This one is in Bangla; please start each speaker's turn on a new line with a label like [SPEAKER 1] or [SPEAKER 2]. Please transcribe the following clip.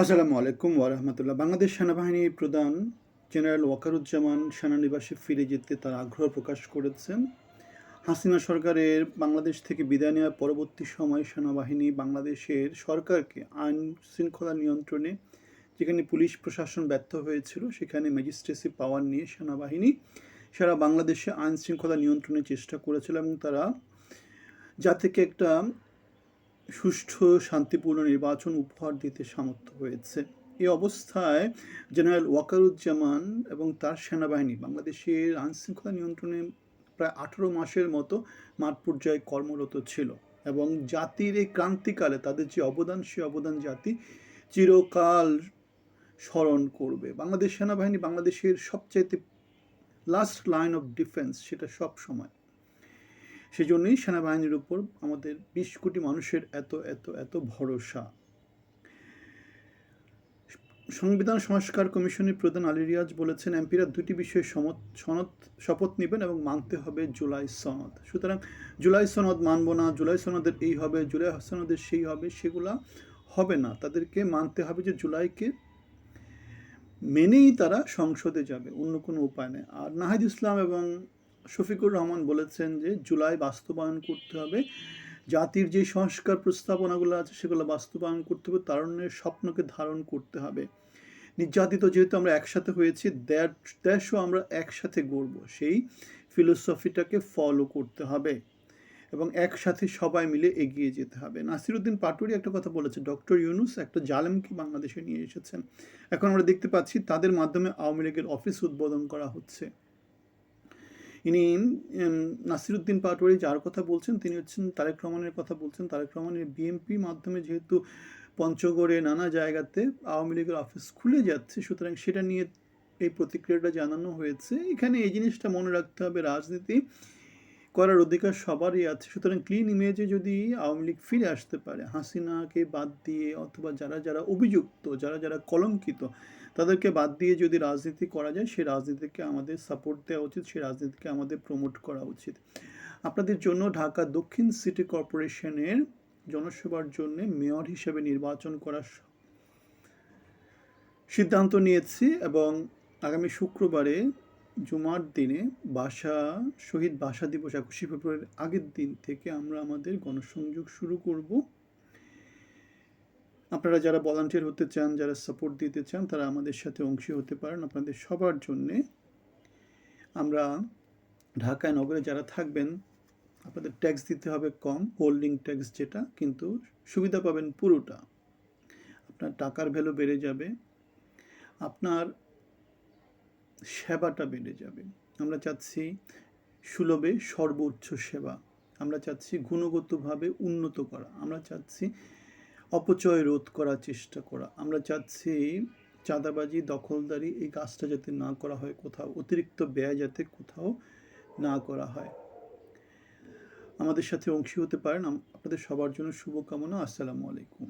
[SPEAKER 1] আসসালামু আলাইকুম ওয়ারাহমাতুল্লাহ। বাংলাদেশ সেনাবাহিনীর প্রধান জেনারেল ওয়াকারুজ্জামান সেনানিবাসে ফিরে যেতে তার আগ্রহ প্রকাশ করেছেন। হাসিনা সরকারের বাংলাদেশ থেকে বিদায় নেওয়ার পরবর্তী সময়ে সেনাবাহিনী বাংলাদেশের সরকারকে আইন শৃঙ্খলা নিয়ন্ত্রণে, যেখানে পুলিশ প্রশাসন ব্যর্থ হয়েছিল, সেখানে ম্যাজিস্ট্রেসি পাওয়ার নিয়ে সেনাবাহিনী সারা বাংলাদেশে আইন শৃঙ্খলা নিয়ন্ত্রণের চেষ্টা করেছিল এবং তারা জাতিকে একটা সুষ্ঠু শান্তিপূর্ণ নির্বাচন উপহার দিতে সামর্থ্য হয়েছে। এই অবস্থায় জেনারেল ওয়াকারুজ্জামান এবং তার সেনাবাহিনী বাংলাদেশের আইনশৃঙ্খলা নিয়ন্ত্রণে প্রায় 18 মাসের মতো মাঠ পর্যায়ে কর্মরত ছিল এবং জাতির এই ক্রান্তিকালে তাদের যে অবদান, সে অবদান জাতি চিরকাল স্মরণ করবে। বাংলাদেশ সেনাবাহিনী বাংলাদেশের সবচাইতে লাস্ট লাইন অফ ডিফেন্স, সেটা সব সময়। সেজন্যই সেনাবাহিনীর উপর আমাদের 20 কোটি মানুষের এত এত এত ভরসা। সংবিধান সংস্কার কমিশনের প্রধান আলী রিয়াজ বলেছেন, এমপিরা দুটি বিষয়ে শপথ নেবেন এবং মানতে হবে জুলাই সনদ। সুতরাং জুলাই সনদ মানব না, জুলাই সনদের এই হবে, জুলাই সনদের সেই হবে, সেগুলা হবে না। তাদেরকে মানতে হবে যে জুলাইকে মেনেই তারা সংসদে যাবে, অন্য কোনো উপায় নেই। আর নাহিদ ইসলাম এবং শফিকুর রহমান বলেছেন যে জুলাই বাস্তবায়ন করতে হবে, জাতির যে সংস্কার প্রস্তাবনাগুলো আছে সেগুলো বাস্তবায়ন করতে হবে, তারুণ্যের স্বপ্নকে ধারণ করতে হবে। নির্যাতিত যেহেতু আমরা একসাথে হয়েছি, দেশও আমরা একসাথে গড়ব, সেই ফিলোসফিটাকে ফলো করতে হবে এবং একসাথে সবাই মিলে এগিয়ে যেতে হবে। নাসিরুদ্দিন পাটোয়ারি একটা কথা বলেছে, ডক্টর ইউনূস একটা জালেমকে বাংলাদেশে নিয়ে এসেছেন। এখন আমরা দেখতে পাচ্ছি তাদের মাধ্যমে আওয়ামী লীগের অফিস উদ্বোধন করা হচ্ছে। ইনি নাসিরুদ্দিন পাটোয়ারি যার কথা বলছেন, তিনি হচ্ছেন তারেক রহমানের কথা বলছেন। তারেক রহমানের বিএনপি মাধ্যমে যেহেতু পঞ্চগড়ে নানা জায়গাতে আওয়ামী লীগের অফিস খুলে যাচ্ছে, সুতরাং সেটা নিয়ে এই প্রতিক্রিয়াটা জানানো হয়েছে। এখানে এই জিনিসটা মনে রাখতে হবে, রাজনীতি করার অধিকার সবারই আছে। সুতরাং ক্লিন ইমেজে যদি আওয়ামী লীগ ফিরে আসতে পারে, হাসিনাকে বাদ দিয়ে অথবা যারা যারা অভিযুক্ত, যারা যারা কলঙ্কিত, তাদেরকে বাদ দিয়ে যদি রাজনীতি করা যায়, সেই রাজনীতিকে আমাদের সাপোর্ট দেওয়া উচিত, সেই রাজনীতিকে আমাদের প্রমোট করা উচিত। আপনাদের জন্য ঢাকা দক্ষিণ সিটি কর্পোরেশনের জনসেবার জন্য মেয়র হিসেবে নির্বাচন করার সিদ্ধান্ত নিয়েছি এবং আগামী শুক্রবারে জুমার দিনে শহীদ ভাষা দিবস 21শে ফেব্রুয়ারির আগের দিন থেকে আমরা আমাদের গণসংযোগ শুরু করব। আপনারা যারা ভলান্টিয়ার হতে চান, যারা সাপোর্ট দিতে চান, তারা আমাদের সাথে অংশী হতে পারেন। আপনাদের সবার জন্যে আমরা ঢাকায় নগরে যারা থাকবেন, আপনাদের ট্যাক্স দিতে হবে কম, হোল্ডিং ট্যাক্স যেটা, কিন্তু সুবিধা পাবেন পুরোটা। আপনার টাকার ভ্যালু বেড়ে যাবে, আপনার সেবাটা বেড়ে যাবে। আমরা চাচ্ছি সুলভে সর্বোচ্চ সেবা, আমরা চাচ্ছি গুণগতভাবে উন্নত করা, আমরা চাচ্ছি অপচয় রোধ করার চেষ্টা করা, আমরা চাচ্ছি চাঁদাবাজি, দখলদারি এই কাজটা যাতে না করা হয়, কোথাও অতিরিক্ত ব্যয় যাতে কোথাও না করা হয়। আমাদের সাথে অংশী হতে পারেন। আপনাদের সবার জন্য শুভকামনা। আসসালামু আলাইকুম।